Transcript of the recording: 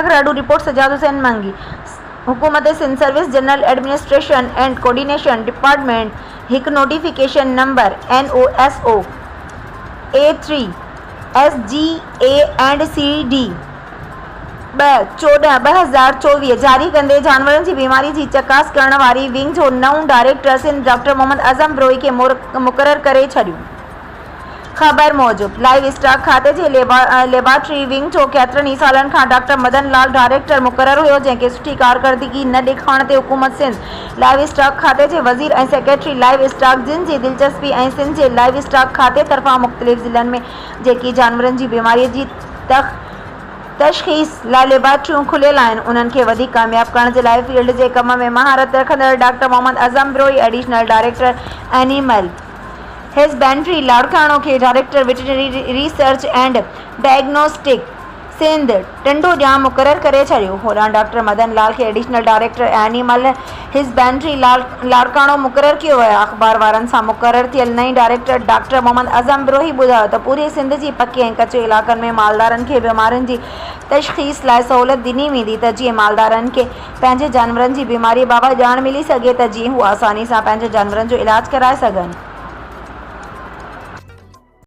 घरेलू रिपोर्ट सजाद हुसैन मंगी। हुकूमत Sindh service general administration and coordination department हिक notification number NOSO A3 SGA&CD 14/2024 जारी कंदे जानवरनि जी बीमारी जी चकास करण वारी विंग जो नओं डायरेक्टर सिंध डॉक्टर मोहम्मद आज़म ब्रोई खे मुक़ररु करे छॾियो। ख़बर मूजिब लाइव स्टॉक खाते जे लेबॉरेटरी विंग जो केतिरनि सालनि खां डॉक्टर मदन लाल डायरेक्टर मुक़ररु हुयो, जंहिंखे सुठी कारकर्दगी न ॾेखारण ते हुकूमत सिंध लाइव स्टॉक खाते जे वज़ीर ऐं सेक्रेटरी लाइव स्टॉक जिन जी दिलचस्पी ऐं सिंध जे लाइव स्टॉक खाते तरफ़ां मुख़्तलिफ़ ज़िलनि में जेकी जानवरनि जी बीमारीअ जी तशख़ीस लाइ लेबॉरेटरियूं खुलियल आहिनि, उन्हनि खे वधीक कामयाब करण जे लाइ फील्ड जे कम में महारत रखंदड़ doctor Mohammad Azam Brohi additional director animal husbandry Larkana खे director veterinary research and diagnostic Sindh Tando Jam मुक़ररु करे छॾियो। होॾां डॉक्टर मदन लाल खे additional director animal husbandry Larkana मुक़ररु कयो वियो आहे। अख़बार वारनि सां मुक़ररु थियल नई डायरेक्टर डॉक्टर मोहम्मद आज़म ब्रोही ॿुधायो त पूरे सिंध जी पके ऐं कचे इलाइक़नि में मालदारनि खे बीमारियुनि जी तशख़ीस लाइ सहूलियत ॾिनी वेंदी त जीअं मालदारनि खे पंहिंजे जानवरनि जी बीमारी बाबति ॼाण मिली सघे त जीअं हू आसानी सां पंहिंजे जानवरनि जो इलाजु कराए सघनि।